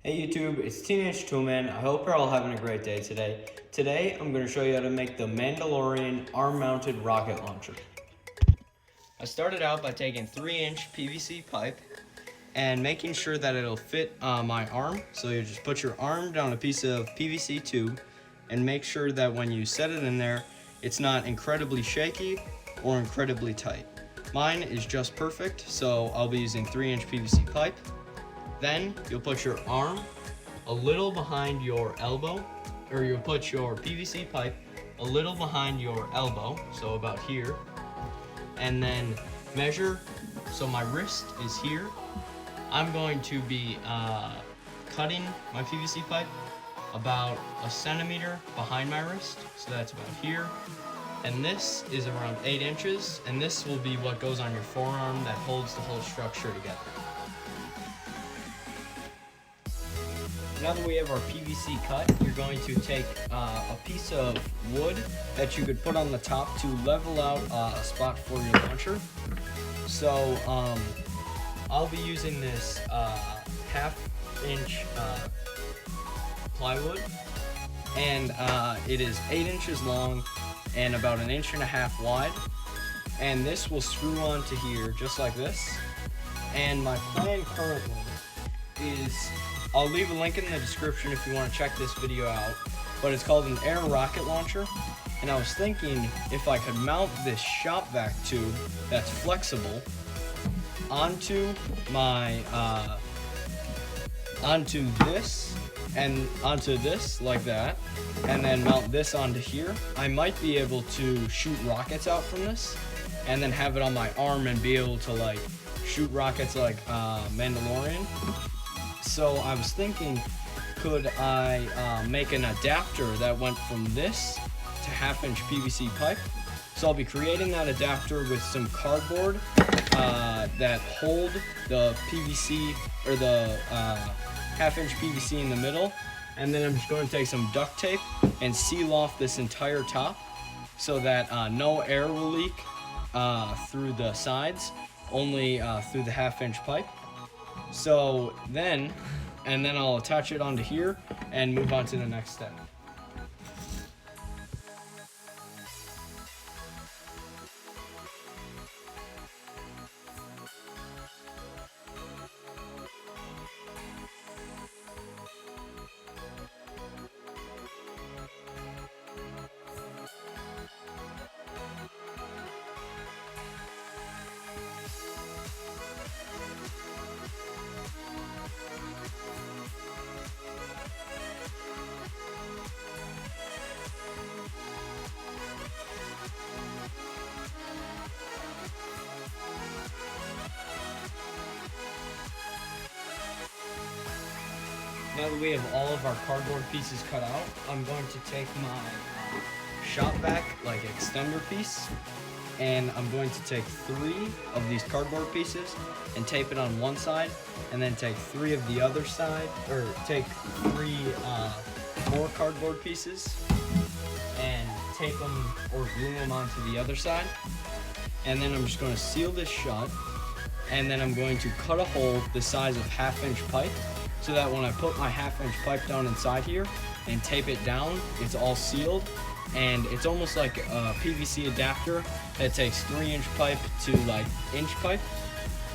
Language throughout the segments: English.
Hey YouTube, it's Teenage Toolman. I hope you're all having a great day today. Today I'm going to show you how to make the Mandalorian arm-mounted rocket launcher. I started out by taking 3-inch PVC pipe and making sure that it'll fit my arm. So you just put your arm down a piece of PVC tube and make sure that when you set it in there, it's not incredibly shaky or incredibly tight. Mine is just perfect, so I'll be using 3-inch PVC pipe. Then you'll put your arm a little behind your elbow, or you'll put your PVC pipe a little behind your elbow, so about here, and then measure. So my wrist is here. I'm going to be cutting my PVC pipe about 1 centimeter behind my wrist, so that's about here. And this is around 8 inches, and this will be what goes on your forearm that holds the whole structure together. Now that we have our PVC cut, you're going to take a piece of wood that you could put on the top to level out a spot for your launcher. So I'll be using this 1/2-inch plywood, and it is 8 inches long and about 1.5 inches wide. And this will screw onto here just like this. And my plan currently is, I'll leave a link in the description if you want to check this video out, but it's called an air rocket launcher. And I was thinking if I could mount this shop vac tube that's flexible onto my onto this and onto this like that, and then mount this onto here, I might be able to shoot rockets out from this and then have it on my arm and be able to like shoot rockets like Mandalorian. So I was thinking, could I make an adapter that went from this to 1/2-inch PVC pipe? So I'll be creating that adapter with some cardboard that hold the PVC, or the 1/2-inch PVC in the middle. And then I'm just going to take some duct tape and seal off this entire top so that no air will leak through the sides, only through the 1/2-inch pipe. So then I'll attach it onto here and move on to the next step. Now that we have all of our cardboard pieces cut out, I'm going to take my shop vac, like extender piece, and I'm going to take 3 of these cardboard pieces and tape it on one side, and then take 3 of the other side, or take 3 more cardboard pieces and tape them or glue them onto the other side. And then I'm just going to seal this shut, and then I'm going to cut a hole the size of 1/2-inch pipe, so that when I put my 1/2-inch pipe down inside here and tape it down, it's all sealed. And it's almost like a PVC adapter that takes 3-inch pipe to like inch pipe.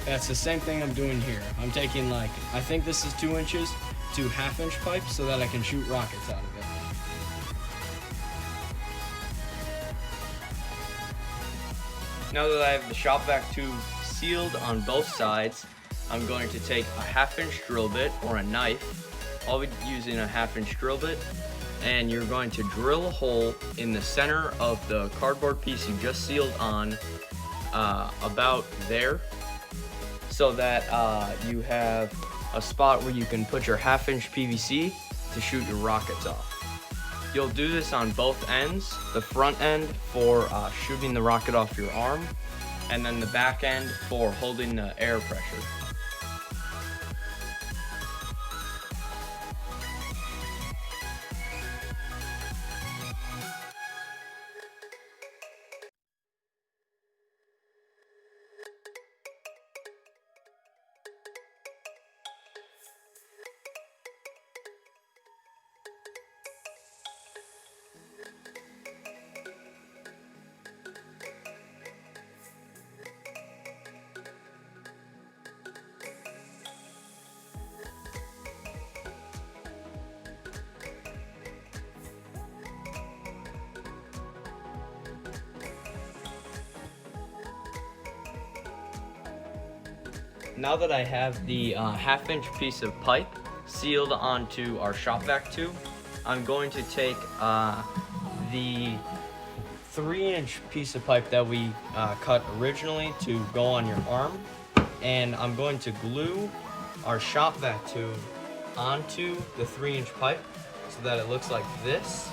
That's the same thing I'm doing here. I'm taking, like, I think this is 2 inches to 1/2-inch pipe so that I can shoot rockets out of it. Now that I have the shop vac tube sealed on both sides, I'm going to take a 1/2-inch drill bit or a knife. I'll be using a 1/2-inch drill bit, and you're going to drill a hole in the center of the cardboard piece you just sealed on, about there, so that you have a spot where you can put your 1/2-inch PVC to shoot your rockets off. You'll do this on both ends, the front end for shooting the rocket off your arm, and then the back end for holding the air pressure. now that I have the half-inch piece of pipe sealed onto our shop vac tube, I'm going to take the 3-inch piece of pipe that we cut originally to go on your arm, and I'm going to glue our shop vac tube onto the 3-inch pipe so that it looks like this.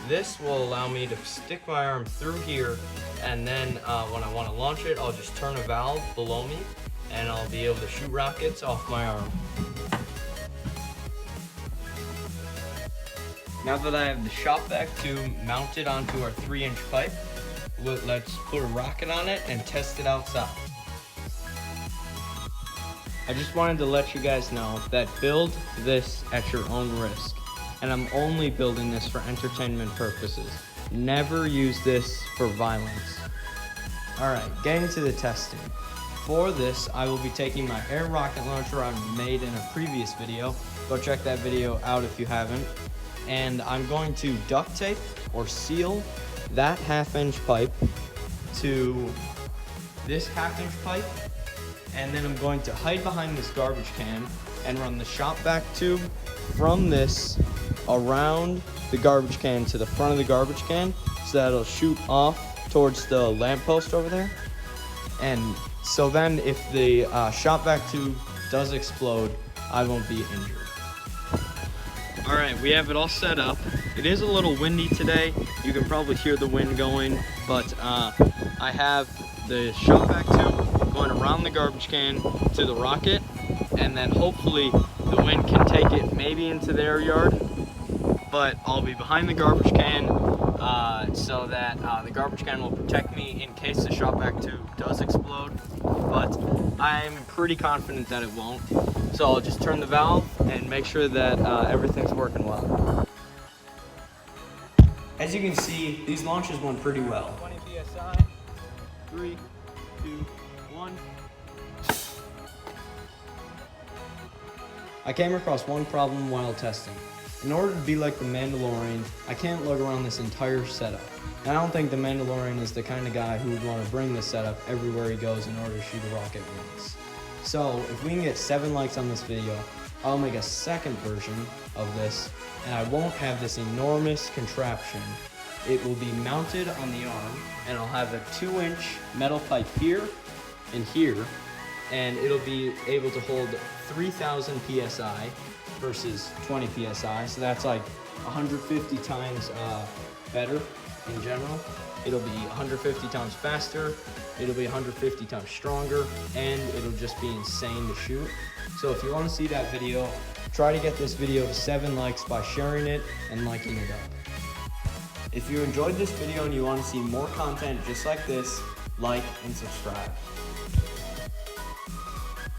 This will allow me to stick my arm through here, and then when I want to launch it, I'll just turn a valve below me and I'll be able to shoot rockets off my arm. Now that I have the shop vac tube mounted onto our 3-inch pipe, let's put a rocket on it and test it outside. I just wanted to let you guys know that build this at your own risk. And I'm only building this for entertainment purposes. Never use this for violence. Alright, getting to the testing. For this, I will be taking my air rocket launcher I made in a previous video. Go check that video out if you haven't. And I'm going to duct tape or seal that half-inch pipe to this half-inch pipe. And then I'm going to hide behind this garbage can and run the shop vac tube from this around the garbage can to the front of the garbage can so that it'll shoot off towards the lamppost over there. And so then if the shop vac tube does explode, I won't be injured. Alright, we have it all set up. It is a little windy today. You can probably hear the wind going, but I have the shop vac tube going around the garbage can to the rocket, and then hopefully the wind can take it maybe into their yard, but I'll be behind the garbage can so that the garbage can will protect me in case the shop vac tube does explode, but I'm pretty confident that it won't. So I'll just turn the valve and make sure that everything's working well. As you can see, these launches went pretty well. 20 psi, 3, 2, 1. I came across one problem while testing. In order to be like the Mandalorian, I can't lug around this entire setup. And I don't think the Mandalorian is the kind of guy who would want to bring this setup everywhere he goes in order to shoot a rocket once. So if we can get 7 likes on this video, I'll make a second version of this, and I won't have this enormous contraption. It will be mounted on the arm, and I'll have a 2-inch metal pipe here and here, and it'll be able to hold 3,000 psi versus 20 psi, so that's like 150 times better in general. It'll be 150 times faster, it'll be 150 times stronger, and it'll just be insane to shoot. So if you want to see that video, try to get this video to 7 likes by sharing it and liking it up. If you enjoyed this video and you want to see more content just like this, like and subscribe.